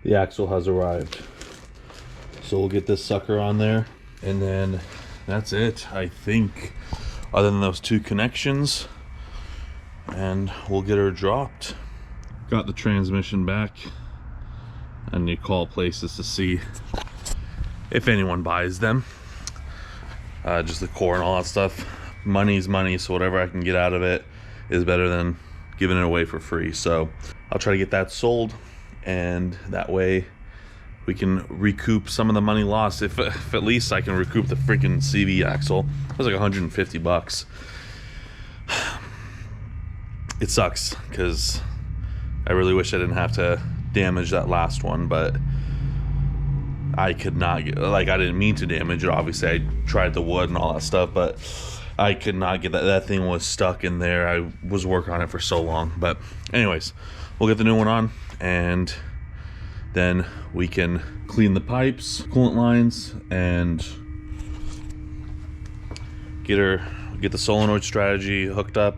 the axle has arrived. So we'll get this sucker on there, and then that's it, I think, other than those two connections, and we'll get her dropped. Got the transmission back. I need to call places to see if anyone buys them. Just the core and all that stuff. Money's money, so whatever I can get out of it is better than giving it away for free. So I'll try to get that sold, and that way we can recoup some of the money lost. If at least I can recoup the freaking CV axle. It was like 150 bucks. It sucks because I really wish I didn't have to damage that last one, but I could not get, like, I didn't mean to damage it. Obviously I tried the wood and all that stuff, but I could not get that. That thing was stuck in there. I was working on it for so long. But anyways, we'll get the new one on, and then we can clean the pipes, coolant lines, and get the solenoid strategy hooked up,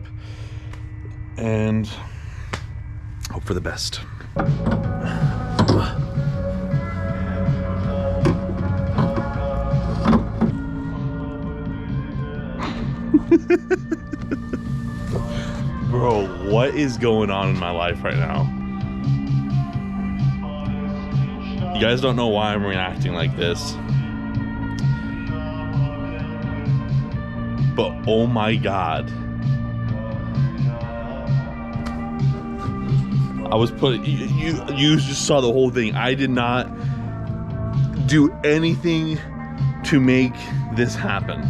and hope for the best. Bro, what is going on in my life right now? You guys don't know why I'm reacting like this, but oh my god, I was putting, you just saw the whole thing. I did not do anything to make this happen.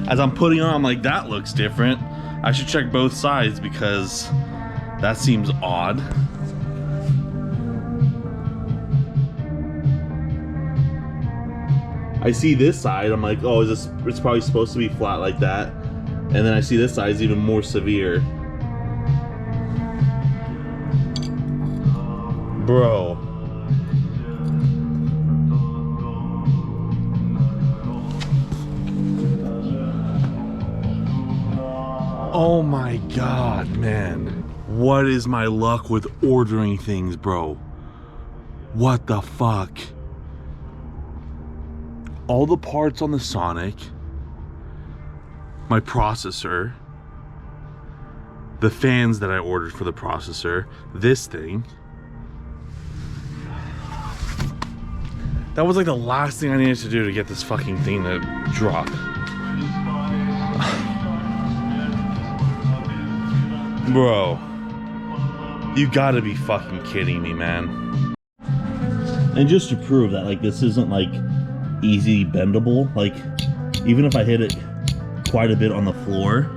As I'm putting on, I'm like, that looks different. I should check both sides because that seems odd. I see this side, I'm like, oh, it's probably supposed to be flat like that. And then I see this side is even more severe. Bro. Oh my god, man. What is my luck with ordering things, bro? What the fuck? All the parts on the Sonic, my processor, the fans that I ordered for the processor, this thing. That was like the last thing I needed to do to get this fucking thing to drop. Bro, you gotta be fucking kidding me, man. And just to prove that, like, this isn't like easy bendable, like, even if I hit it quite a bit on the floor,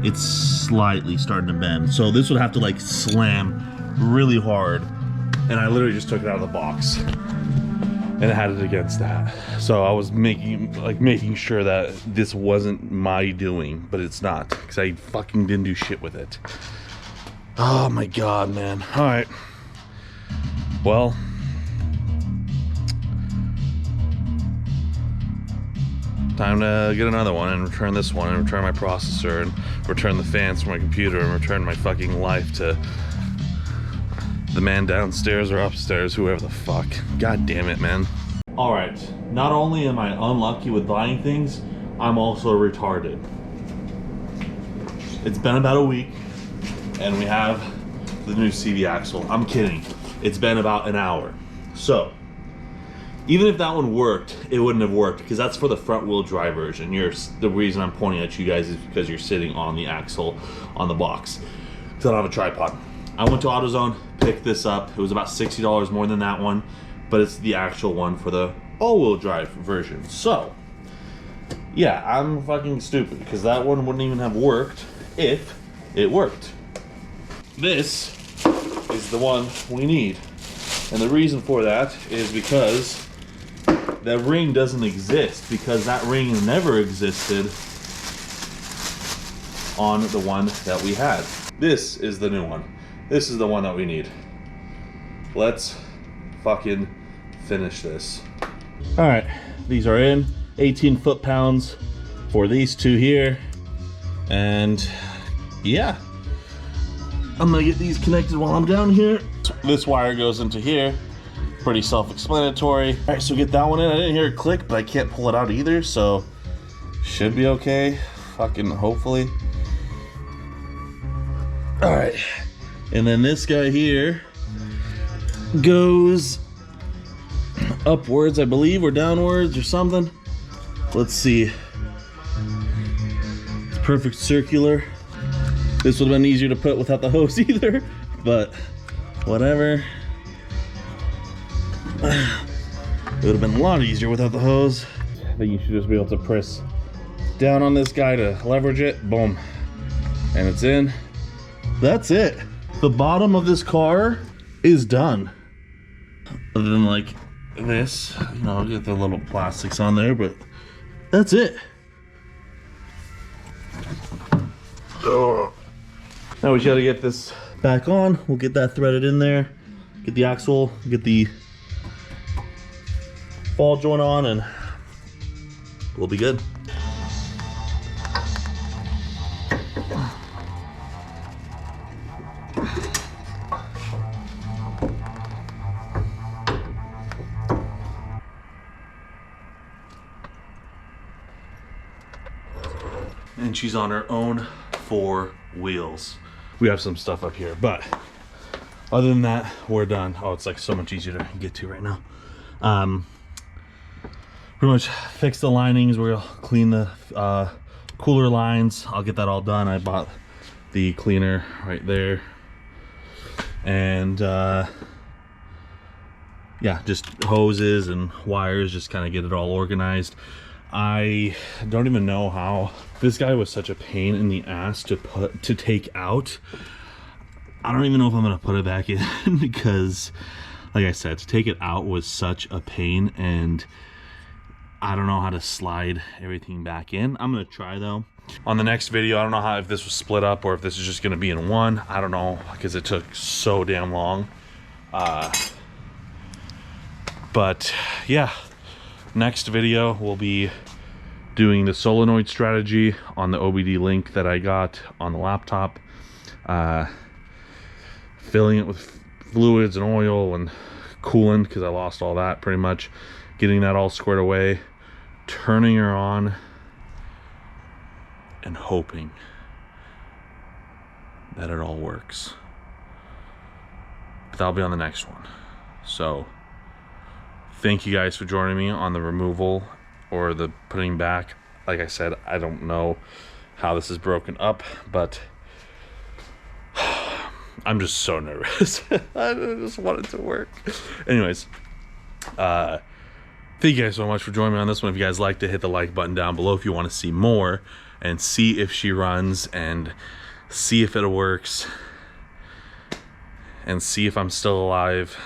it's slightly starting to bend. So this would have to like slam really hard, and I literally just took it out of the box and had it against that. So I was making sure that this wasn't my doing, but it's not, because I fucking didn't do shit with it. Oh my god, man. All right, well, time to get another one and return this one and return my processor and return the fans for my computer and return my fucking life to the man downstairs or upstairs, whoever the fuck. God damn it, man. All right, not only am I unlucky with buying things, I'm also retarded. It's been about a week and we have the new CV axle. I'm kidding. It's been about an hour. So even if that one worked, it wouldn't have worked because that's for the front wheel drive version. The reason I'm pointing at you guys is because you're sitting on the axle on the box. So I don't have a tripod. I went to AutoZone, picked this up. It was about $60 more than that one, but it's the actual one for the all-wheel drive version. So yeah, I'm fucking stupid because that one wouldn't even have worked if it worked. This is the one we need. And the reason for that is because that ring doesn't exist, because that ring never existed on the one that we had. This is the new one. This is the one that we need. Let's fucking finish this. All right, these are in. 18 foot-pounds for these two here. And yeah, I'm gonna get these connected while I'm down here. This wire goes into here. Pretty self-explanatory. All right, so get that one in. I didn't hear it click, but I can't pull it out either, so should be okay. Fucking hopefully. All right, and then this guy here goes upwards, I believe, or downwards or something. Let's see. It's perfect circular. This would have been easier to put without the hose either, but whatever. It would have been a lot easier without the hose. I think you should just be able to press down on this guy to leverage it. Boom. And it's in. That's it. The bottom of this car is done. Other than like this, you know, get the little plastics on there, but that's it. Oh. Now we just gotta get this back on. We'll get that threaded in there, get the axle, get the ball joint on, and we'll be good. And she's on her own 4 wheels. We have some stuff up here, but other than that, we're done. Oh, it's like so much easier to get to right now. Pretty much fix the linings. We're gonna clean the cooler lines. I'll get that all done. I bought the cleaner right there. And yeah, just hoses and wires, just kind of get it all organized. I don't even know how this guy was such a pain in the ass to take out. I don't even know if I'm gonna put it back in because, like I said, to take it out was such a pain, and I don't know how to slide everything back in. I'm gonna try though. On the next video, I don't know if this was split up or if this is just gonna be in one. I don't know, because it took so damn long. But yeah. Next video, we'll be doing the solenoid strategy on the OBD link that I got on the laptop. Filling it with fluids and oil and coolant, because I lost all that pretty much. Getting that all squared away. Turning her on. And hoping that it all works. But that'll be on the next one. So thank you guys for joining me on the removal or the putting back. Like I said, I don't know how this is broken up, but I'm just so nervous. I just want it to work. Anyways, thank you guys so much for joining me on this one. If you guys like to hit the like button down below if you want to see more and see if she runs and see if it works and see if I'm still alive.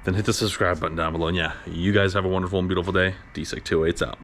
Then hit the subscribe button down below. And yeah, you guys have a wonderful and beautiful day. D-Sec 208's out.